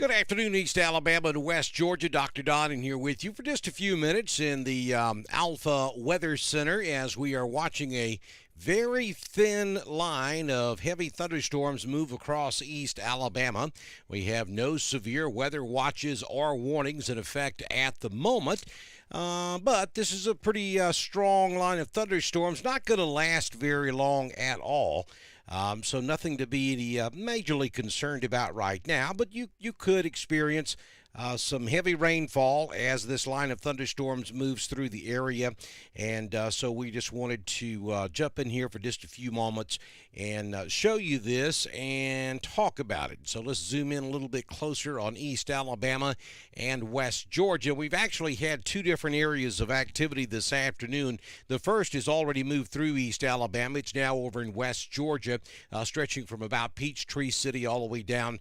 Good afternoon, East Alabama and West Georgia. Dr. Don in here with you for just a few minutes in the Alpha Weather Center as we are watching a very thin line of heavy thunderstorms move across East Alabama. We have no severe weather watches or warnings in effect at the moment. But this is a pretty strong line of thunderstorms, not going to last very long at all. So nothing to be majorly concerned about right now, but you could experience some heavy rainfall as this line of thunderstorms moves through the area. And so we just wanted to jump in here for just a few moments and show you this and talk about it. So let's zoom in a little bit closer on East Alabama and West Georgia. We've actually had two different areas of activity this afternoon. The first has already moved through East Alabama. It's now over in West Georgia, stretching from about Peachtree City all the way down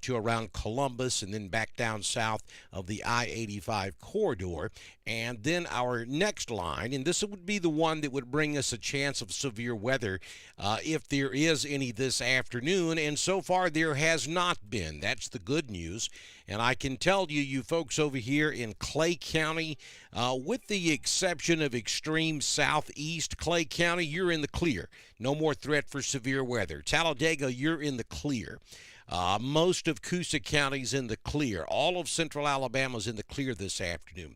to around Columbus and then back down south of the I-85 corridor. And then our next line, and this would be the one that would bring us a chance of severe weather if there is any this afternoon, and so far there has not been. That's the good news. And I can tell you folks over here in Clay County, with the exception of extreme southeast Clay County, you're in the clear. No more threat for severe weather. Talladega, you're in the clear. Most of Coosa County's in the clear. All of central Alabama's in the clear this afternoon.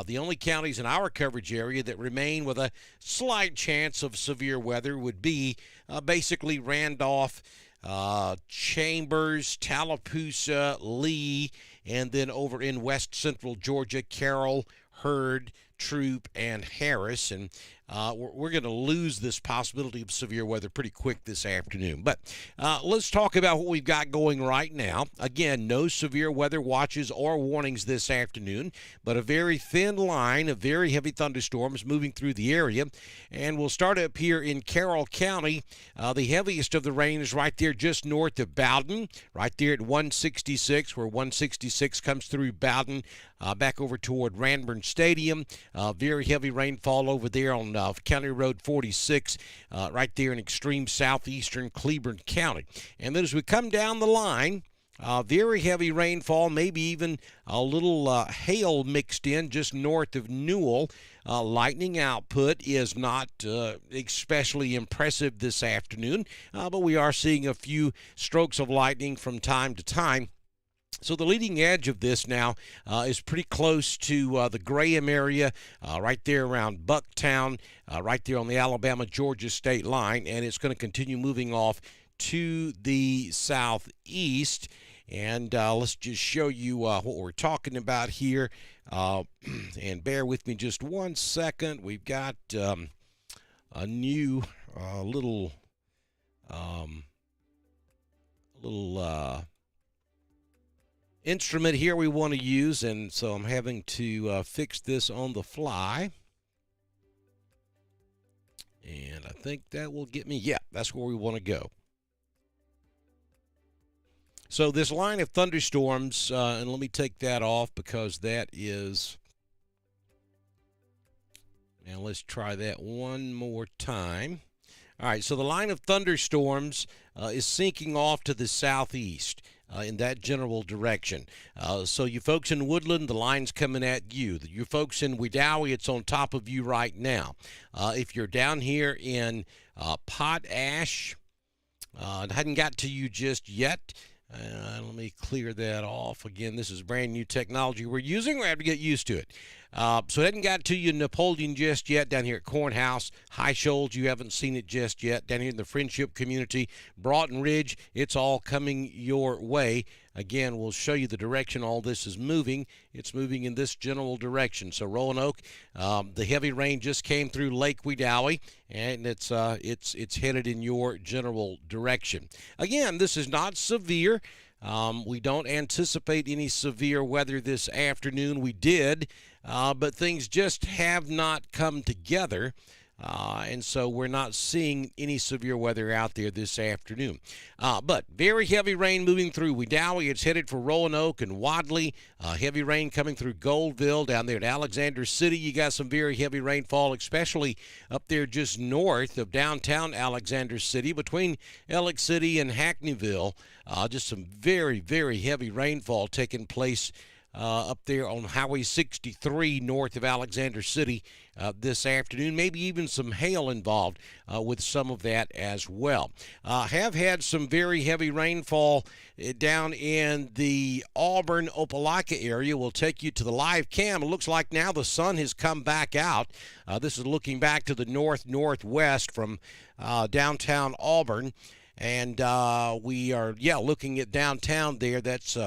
The only counties in our coverage area that remain with a slight chance of severe weather would be basically Randolph, Chambers, Tallapoosa, Lee, and then over in west central Georgia, Carroll, Hurd, Troup, and Harris. And we're going to lose this possibility of severe weather pretty quick this afternoon. But let's talk about what we've got going right now. Again, no severe weather watches or warnings this afternoon, but a very thin line of very heavy thunderstorms moving through the area. And we'll start up here in Carroll County. The heaviest of the rain is right there just north of Bowden, right there at 166, where 166 comes through Bowden, back over toward Ranburne Stadium. Very heavy rainfall over there on County Road 46, right there in extreme southeastern Cleburne County. And then as we come down the line, very heavy rainfall, maybe even a little hail mixed in just north of Newell. Lightning output is not especially impressive this afternoon, but we are seeing a few strokes of lightning from time to time. So the leading edge of this now is pretty close to the Graham area, right there around Bucktown, right there on the Alabama-Georgia state line, and it's going to continue moving off to the southeast. And let's just show you what we're talking about here. And bear with me just one second. We've got a new little instrument here we want to use, and so I'm having to fix this on the fly. And I think that will get me, yeah, that's where we want to go. So this line of thunderstorms, and let me take that off because that is, now let's try that one more time. All right, so the line of thunderstorms is sinking off to the southeast. In that general direction. So you folks in Woodland, the line's coming at you. You folks in Wedowee, it's on top of you right now. If you're down here in Potash, it hadn't got to you just yet. Let me clear that off. Again, this is brand new technology we're using. We have to get used to it. So it hasn't got to you in Napoleon just yet. Down here at Cornhouse, High Shoals, you haven't seen it just yet. Down here in the Friendship community, Broughton Ridge, it's all coming your way. Again, we'll show you the direction all this is moving. It's moving in this general direction. So Roanoke, the heavy rain just came through Lake Wedowee, and it's headed in your general direction. Again, this is not severe. We don't anticipate any severe weather this afternoon. We did, but things just have not come together. And so we're not seeing any severe weather out there this afternoon. But very heavy rain moving through Wedowee. It's headed for Roanoke and Wadley. Heavy rain coming through Goldville down there at Alexander City. You got some very heavy rainfall, especially up there just north of downtown Alexander City between Alex City and Hackneyville. Just some very, very heavy rainfall taking place up there on Highway 63 north of Alexander City this afternoon. Maybe even some hail involved with some of that as well. Have had some very heavy rainfall down in the Auburn, Opelika area. We'll take you to the live cam. It looks like now the sun has come back out. This is looking back to the northwest from downtown Auburn. And we are, looking at downtown there. That's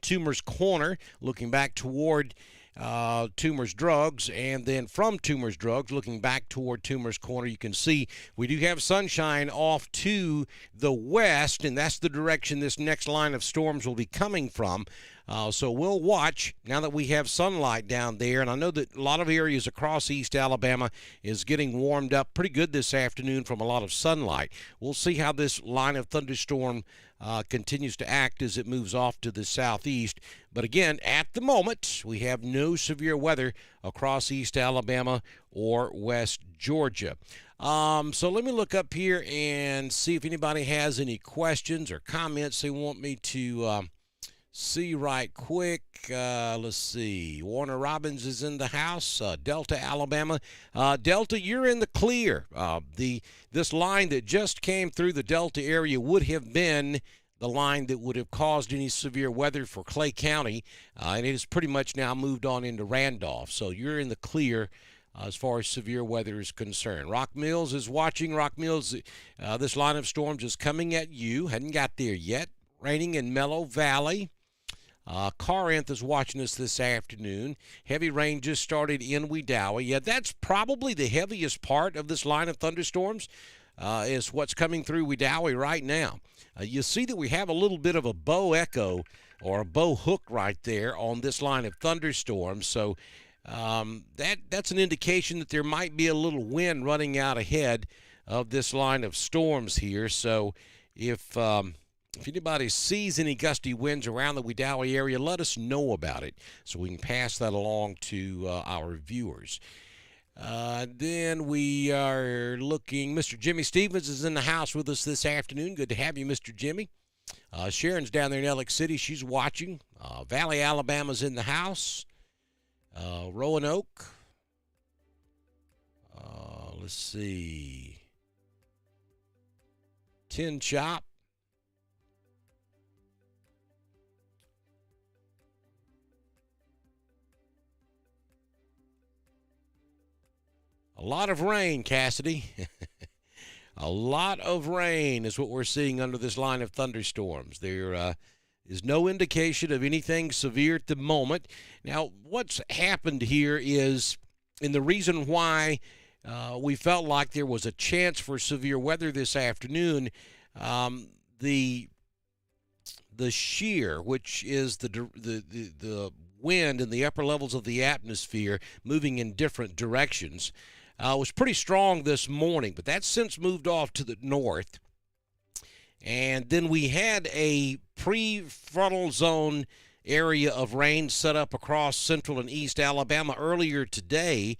Toomer's Corner, looking back toward Toomer's Drugs, and then from Toomer's Drugs, looking back toward Toomer's Corner, you can see we do have sunshine off to the west, and that's the direction this next line of storms will be coming from. So we'll watch now that we have sunlight down there, and I know that a lot of areas across East Alabama is getting warmed up pretty good this afternoon from a lot of sunlight. We'll see how this line of thunderstorm continues to act as it moves off to the southeast. But again, at the moment, we have no severe weather across East Alabama or West Georgia. So let me look up here and see if anybody has any questions or comments they want me to see right quick. Let's see. Warner Robbins is in the house. Delta, Alabama. Delta, you're in the clear. This line that just came through the Delta area would have been the line that would have caused any severe weather for Clay County, and it has pretty much now moved on into Randolph. So you're in the clear as far as severe weather is concerned. Rock Mills is watching. Rock Mills, this line of storms is coming at you. Hadn't got there yet. Raining in Mellow Valley. Corinth is watching us this afternoon. Heavy rain just started in Wedowee. Yeah, that's probably the heaviest part of this line of thunderstorms is what's coming through Wedowee right now. You see that we have a little bit of a bow echo or a bow hook right there on this line of thunderstorms. So that's an indication that there might be a little wind running out ahead of this line of storms here. So if anybody sees any gusty winds around the Wedowee area, let us know about it so we can pass that along to our viewers. Then we are looking. Mr. Jimmy Stevens is in the house with us this afternoon. Good to have you, Mr. Jimmy. Sharon's down there in Alex City. She's watching. Valley, Alabama's in the house. Roanoke. Let's see. Tin Shop. A lot of rain, Cassidy. A lot of rain is what we're seeing under this line of thunderstorms. There is no indication of anything severe at the moment. Now, what's happened here is, and the reason why we felt like there was a chance for severe weather this afternoon, the shear, which is the wind in the upper levels of the atmosphere moving in different directions, was pretty strong this morning, but that's since moved off to the north. And then we had a prefrontal zone area of rain set up across central and east Alabama earlier today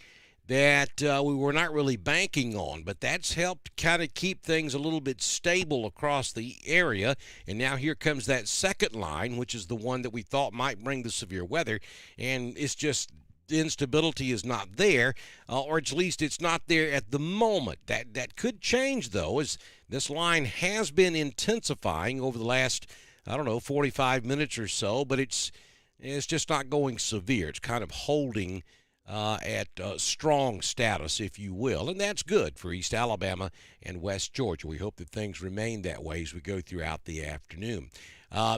that we were not really banking on, but that's helped kind of keep things a little bit stable across the area. And now here comes that second line, which is the one that we thought might bring the severe weather, and it's just the instability is not there, or at least it's not there at the moment. That could change, though, as this line has been intensifying over the last, 45 minutes or so, but it's just not going severe. It's kind of holding at strong status, if you will, and that's good for East Alabama and West Georgia. We hope that things remain that way as we go throughout the afternoon.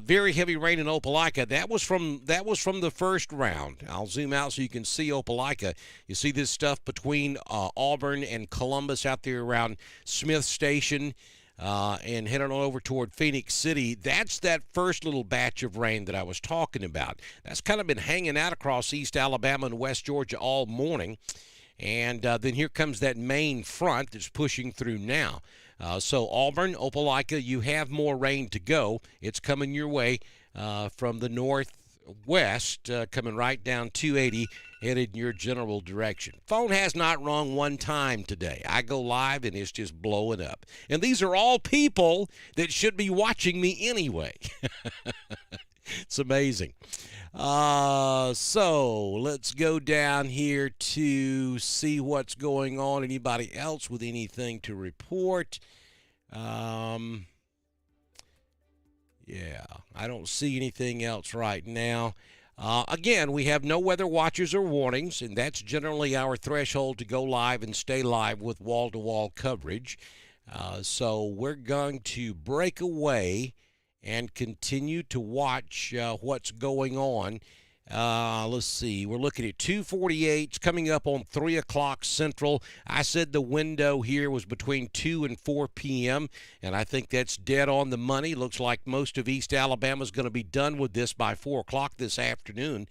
Very heavy rain in Opelika. That was from the first round. I'll zoom out so you can see Opelika. You see this stuff between Auburn and Columbus out there around Smith Station and heading on over toward Phoenix City. That's that first little batch of rain that I was talking about. That's kind of been hanging out across East Alabama and West Georgia all morning. And then here comes that main front that's pushing through now. So Auburn, Opelika, you have more rain to go. It's coming your way from the northwest, coming right down 280, headed in your general direction. Phone has not rung one time today. I go live and it's just blowing up. And these are all people that should be watching me anyway. It's amazing. So let's go down here to see what's going on. Anybody else with anything to report? Yeah, I don't see anything else right now. Again, we have no weather watches or warnings, and that's generally our threshold to go live and stay live with wall-to-wall coverage. So we're going to break away and continue to watch what's going on. Let's see. We're looking at 2:48. It's coming up on 3 o'clock Central. I said the window here was between 2 and 4 p.m., and I think that's dead on the money. Looks like most of East Alabama is going to be done with this by 4 o'clock this afternoon.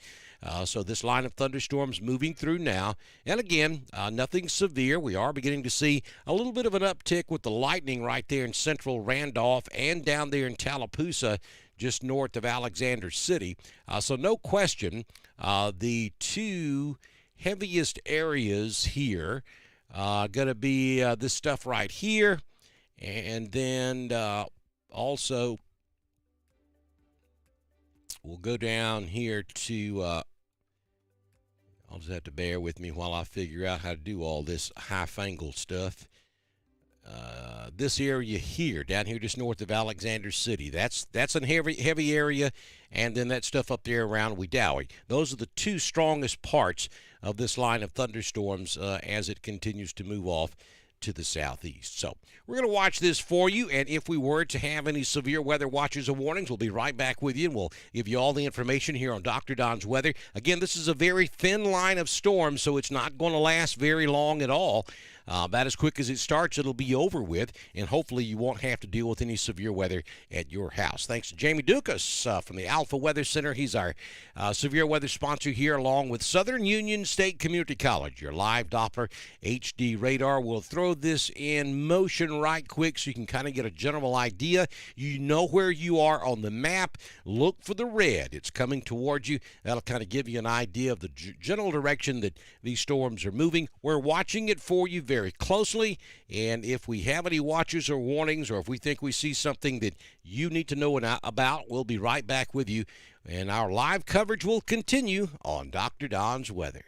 So this line of thunderstorms moving through now. And again, nothing severe. We are beginning to see a little bit of an uptick with the lightning right there in central Randolph and down there in Tallapoosa, just north of Alexander City. So no question, the two heaviest areas here going to be this stuff right here. And then also we'll go down here to, I'll just have to bear with me while I figure out how to do all this high-fangled stuff. This area here, down here just north of Alexander City, that's a heavy area, and then that stuff up there around Wedowee. Those are the two strongest parts of this line of thunderstorms as it continues to move off to the southeast. So we're going to watch this for you, and if we were to have any severe weather watches or warnings, we'll be right back with you, and we'll give you all the information here on Dr. Don's Weather. Again, this is a very thin line of storms, so it's not going to last very long at all. About as quick as it starts, it'll be over with, and hopefully you won't have to deal with any severe weather at your house. Thanks to Jamie Dukas from the Alpha Weather Center. He's our severe weather sponsor here, along with Southern Union State Community College. Your live Doppler HD radar will throw this in motion right quick so you can kind of get a general idea. You know where you are on the map. Look for the red. It's coming towards you. That'll kind of give you an idea of the general direction that these storms are moving. We're watching it for you very closely, and if we have any watches or warnings, or if we think we see something that you need to know about, we'll be right back with you, and our live coverage will continue on Dr. Don's Weather.